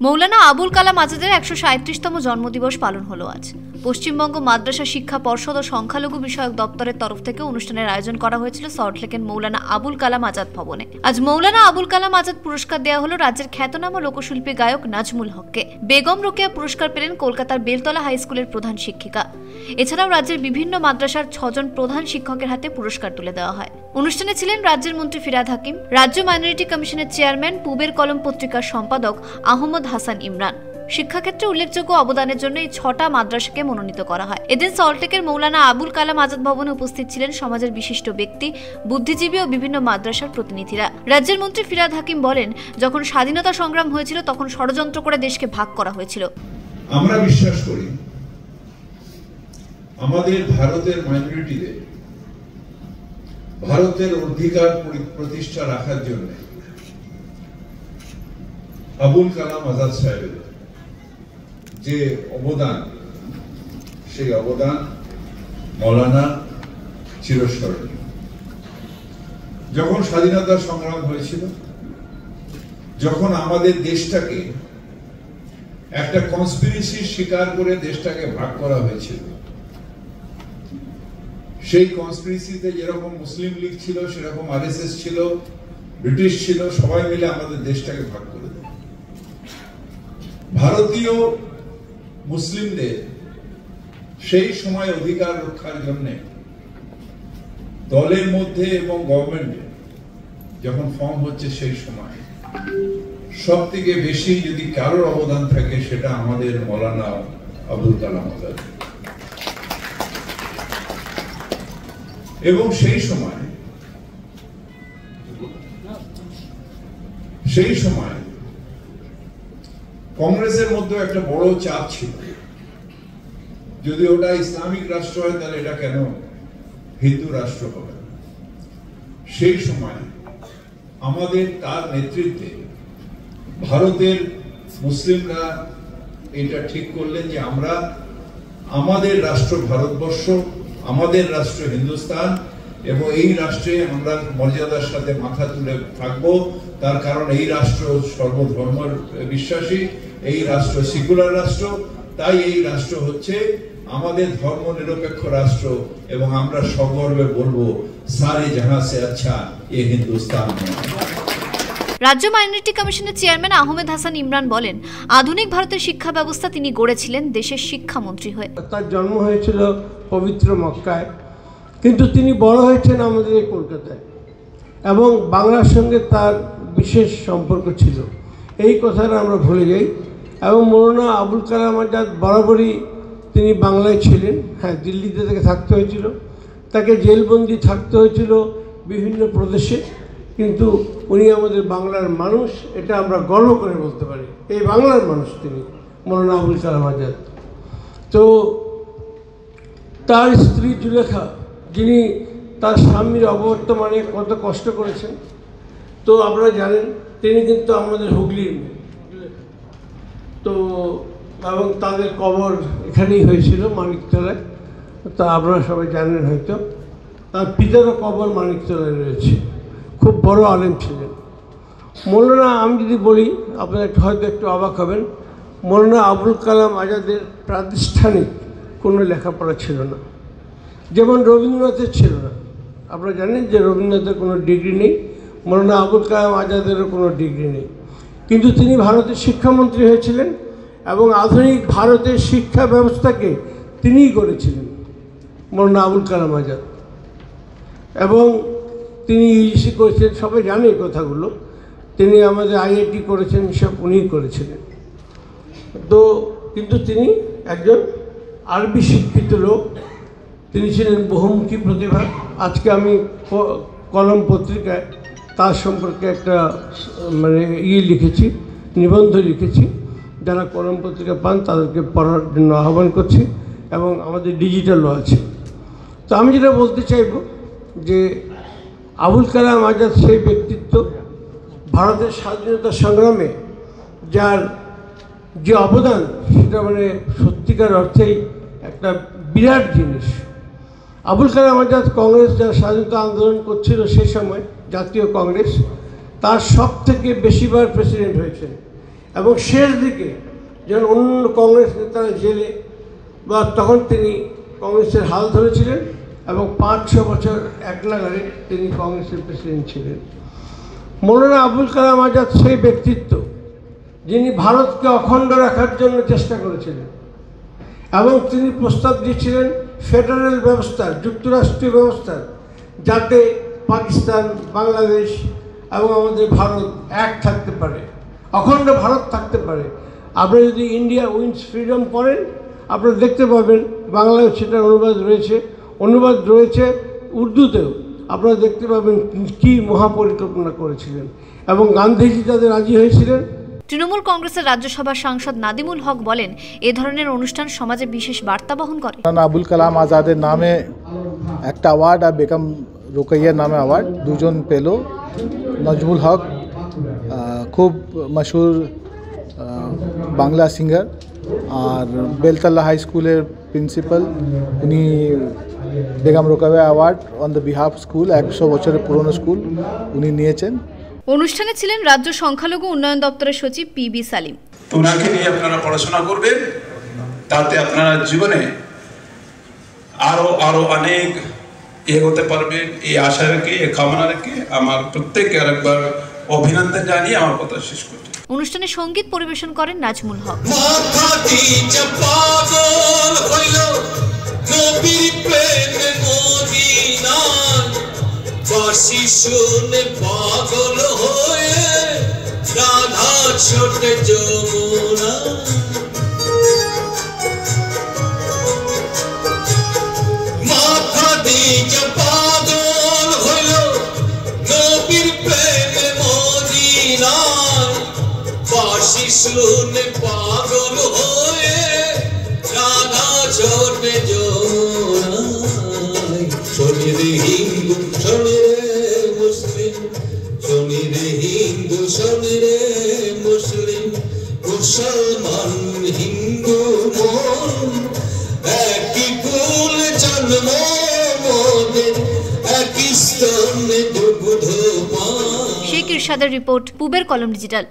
মৌলানা আবুল কালাম আজাদের ১৩৭তম জন্মদিবস পালন হলো আজ। পশ্চিমবঙ্গ মাদ্রাসা শিক্ষা পর্ষদ ও সংখ্যালঘু বিষয়ক দপ্তরের তরফ থেকে অনুষ্ঠানের আয়োজন করা হয়েছিল সল্টলেকের মৌলানা আবুল কালাম আজাদ ভবনে। আজ মৌলানা আবুল কালাম আজাদ পুরস্কার দেওয়া হলো রাজ্যের খ্যাতনামা লোকশিল্পী গায়ক নাজমুল হককে। বেগম রোকেয়া পুরস্কার পেলেন কলকাতার বেলতলা হাই স্কুলের প্রধান শিক্ষিকা। এছাড়াও রাজ্যের বিভিন্ন মাদ্রাসার ৬ জন প্রধান শিক্ষকের হাতে পুরস্কার তুলে দেওয়া হয়। অনুষ্ঠানে ছিলেন রাজ্যের মন্ত্রী ফিরহাদ হাকিম, রাজ্য মাইনরিটি কমিশনের চেয়ারম্যান, পূবের কলম পত্রিকার সম্পাদক আহমদ হাসান ইমরান। শিক্ষাক্ষেত্রে উল্লেখযোগ্য অবদানের জন্য এই ৬টা মাদ্রাসাকে মনোনীত করা হয়। এদিন সল্টলেকের মৌলানা আবুল কালাম আজাদ ভবনে উপস্থিত ছিলেন সমাজের বিশিষ্ট ব্যক্তি, বুদ্ধিজীবী ও বিভিন্ন মাদ্রাসার প্রতিনিধিরা। রাজ্যের মন্ত্রী ফিরহাদ হাকিম বলেন, যখন স্বাধীনতা সংগ্রাম হয়েছিল তখন ষড়যন্ত্র করে দেশকে ভাগ করা হয়েছিল। আমরা বিশ্বাস করি আমাদের ভারতের মাইনরিটিদের ভারতের অধিকার প্রতিষ্ঠা রাখার জন্য আবুল কালাম আজাদ সাহেবের যে অবদান, সেই অবদান মৌলানা চিরস্মরণীয়। যখন স্বাধীনতা সংগ্রাম হয়েছিল, যখন আমাদের দেশটাকে একটা কনস্পিরেসির শিকার করে দেশটাকে ভাগ করা হয়েছিল, সেই কনস্পিরেসিতে যেরকম মুসলিম লীগ ছিল, সেরকম আরএসএস ছিল, ব্রিটিশ ছিল, সবাই মিলে আমাদের দেশটাকে ভাগ করে দেয়। ভারতীয় মুসলিমদের সেই সময় অধিকার রক্ষার জন্য দলের মধ্যে এবং গভর্নমেন্টে যখন ফর্ম হচ্ছে, সেই সময় সব থেকে বেশি যদি কারোর অবদান থাকে সেটা আমাদের মৌলানা আবুল কালাম আজাদ। এবং সেই সময় কংগ্রেসের মধ্যে একটা বড় চাপ ছিল, যদি ওটা ইসলামিক রাষ্ট্র হয় তাহলে এটা কেন হিন্দু রাষ্ট্র হবে। সেই সময় আমাদের তার নেতৃত্বে ভারতের মুসলিমরা এটা ঠিক করলেন যে আমরা আমাদের রাষ্ট্র ভারতবর্ষ, আমাদের রাষ্ট্র হিন্দুস্তান, এবং এই রাষ্ট্রে আমরা মর্যাদার সাথে মাথা তুলে থাকবো। তার কারণ এই রাষ্ট্র সর্বধর্মের বিশ্বাসী, এই রাষ্ট্র সেকুলার রাষ্ট্র, তাই এই রাষ্ট্র হচ্ছে আমাদের ধর্ম নিরপেক্ষ রাষ্ট্র, এবং আমরা সগর্বে বলবো সারে জাহাঁ সে আচ্ছা এ হিন্দুস্তান। রাজ্য মাইনরিটি কমিশনের চেয়ারম্যান আহমেদ হাসান ইমরান বলেন, আধুনিক ভারতের শিক্ষা ব্যবস্থা তিনি গড়েছিলেন দেশের শিক্ষামন্ত্রী হয়ে। তার জন্ম হয়েছিল পবিত্র মক্কায়, কিন্তু তিনি বড় হয়েছেন আমাদের এই কলকাতায়, এবং বাংলার সঙ্গে তার বিশেষ সম্পর্ক ছিল। এই কথাটা আমরা ভুলে যাই। এবং মৌলানা আবুল কালাম আজাদ বরাবরই তিনি বাংলায় ছিলেন। হ্যাঁ, দিল্লিতে তাকে থাকতে হয়েছিল, তাকে জেলবন্দি থাকতে হয়েছিল বিভিন্ন প্রদেশে, কিন্তু উনি আমাদের বাংলার মানুষ, এটা আমরা গর্ব করে বলতে পারি। এই বাংলার মানুষ তিনি, মৌলানা আবুল কালাম আজাদ। তো তার স্ত্রী জুলেখা, যিনি তার স্বামীর অবর্তমানে কত কষ্ট করেছেন, তো আপনারা জানেন তিনি কিন্তু আমাদের হুগলির মেয়ে। তো এবং তাদের কবর এখানেই হয়েছিল মানিকতলায়, তা আপনারা সবাই জানেন হয়তো। তার পিতারও কবর মানিকতলায় রয়েছে। খুব বড় আলেম ছিলেন মৌলানা। আমি যদি বলি, আপনারা হয়তো একটু অবাক হবেন, মৌলানা আবুল কালাম আজাদের প্রাতিষ্ঠানিক কোনো লেখাপড়া ছিল না, যেমন রবীন্দ্রনাথের ছিল না। আপনারা জানেন যে রবীন্দ্রনাথের কোনো ডিগ্রি নেই, মৌলানা আবুল কালাম আজাদেরও কোনো ডিগ্রি নেই, কিন্তু তিনি ভারতের শিক্ষামন্ত্রী হয়েছিলেন এবং আধুনিক ভারতের শিক্ষা ব্যবস্থাকে তিনিই গড়েছিলেন, মৌলানা আবুল কালাম আজাদ। এবং তিনি ইউজিসি করেছেন, সবাই জানে এই কথাগুলো। তিনি আমাদের আইআইটি করেছেন, সব উনিই করেছিলেন। তো কিন্তু তিনি একজন আরবি শিক্ষিত লোক, তিনি ছিলেন বহুমুখী প্রতিভা। আজকে আমি কলম পত্রিকায় তার সম্পর্কে একটা লিখেছি, নিবন্ধ লিখেছি। যারা কলম পত্রিকা পান তাদেরকে পড়ার জন্য আহ্বান করছি, এবং আমাদের ডিজিটালও আছে। তো আমি যেটা বলতে চাইব যে আবুল কালাম আজাদ সেই ব্যক্তিত্ব, ভারতের স্বাধীনতা সংগ্রামে যার যে অবদান, সেটা সত্যিকার অর্থেই একটা বিরাট জিনিস। আবুল কালাম আজাদ কংগ্রেস যারা স্বাধীনতা আন্দোলন করছিল সে সময়, জাতীয় কংগ্রেস, তার সব থেকে বেশিবার প্রেসিডেন্ট হয়েছেন। এবং শেষ দিকে যখন অন্য কংগ্রেস নেতারা জেলে বা তখন তিনি কংগ্রেসের হাল ধরেছিলেন এবং 5-6 বছর এক নাগারে তিনি কংগ্রেসের প্রেসিডেন্ট ছিলেন। মৌলানা আবুল কালাম আজাদ সেই ব্যক্তিত্ব যিনি ভারতকে অখণ্ড রাখার জন্য চেষ্টা করেছিলেন এবং তিনি প্রস্তাব দিয়েছিলেন ফেডারেল ব্যবস্থার, যুক্তরাষ্ট্রীয় ব্যবস্থার, যাতে পাকিস্তান, বাংলাদেশ এবং আমাদের ভারত এক থাকতে পারে, অখণ্ড ভারত থাকতে পারে। আপনারা যদি ইন্ডিয়া উইন্স ফ্রিডম পড়েন আপনারা দেখতে পাবেন, বাংলায় সেটার অনুবাদ রয়েছে উর্দুতেও। আপনারা দেখতে পাবেন কী মহাপরিকল্পনা করেছিলেন এবং গান্ধীজি তাদের রাজি হয়েছিলেন। তৃণমূল কংগ্রেসের রাজ্যসভার সাংসদ নাদিমুল হক বলেন, এ ধরনের অনুষ্ঠান সমাজে বিশেষ বার্তা বহন করে। আবুল কালাম আজাদের নামে একটা অ্যাওয়ার্ড আর বেগম রোকেয়ার নামে অ্যাওয়ার্ড দুজন পেল। নাজমুল হক খুব মশহুর বাংলা সিঙ্গার, আর বেলতলা হাই স্কুলের প্রিন্সিপাল, উনি Begum Rokeya award on the behalf school, 100 বছরের পুরনো স্কুল উনি নিয়েছেন। অনুষ্ঠানে ছিলেন রাজ্য সংখ্যালঘু উন্নয়ন দপ্তরের সচিব পি.বি. সালিম। ওনাকে নিয়ে আপনারা পড়াশোনা করবেন, তাতে আপনারা জীবনে আরো অনেক এগোতে পারবেন, এই আশা রেখে, এই কামনা রেখে আমার প্রত্যেককে আরেকবার অভিনন্দন জানিয়ে আমার কথা শেষ করছি। অনুষ্ঠানে সঙ্গীত পরিবেশন করেন নাজমুল হক। শিশুনে পাগল হয়ে রাধা ছোট যমুনা, মাথা দিয়ে পাগল হইল নবীর প্রেমে মদিনায়, বাসি শুনে পাগল হয়ে রাধা ছোট যমুনা। শনি রে হিন্দু, শনি রে মুসলিম, শনি রে হিন্দু, শনি রে মুসলিম, মুসলমান হিন্দু মন একই কুল জন্ম মোদের, একই স্তনে দুগ্ধ পান। শেখ ইরশাদের রিপোর্ট, পূবের কলম ডিজিটাল।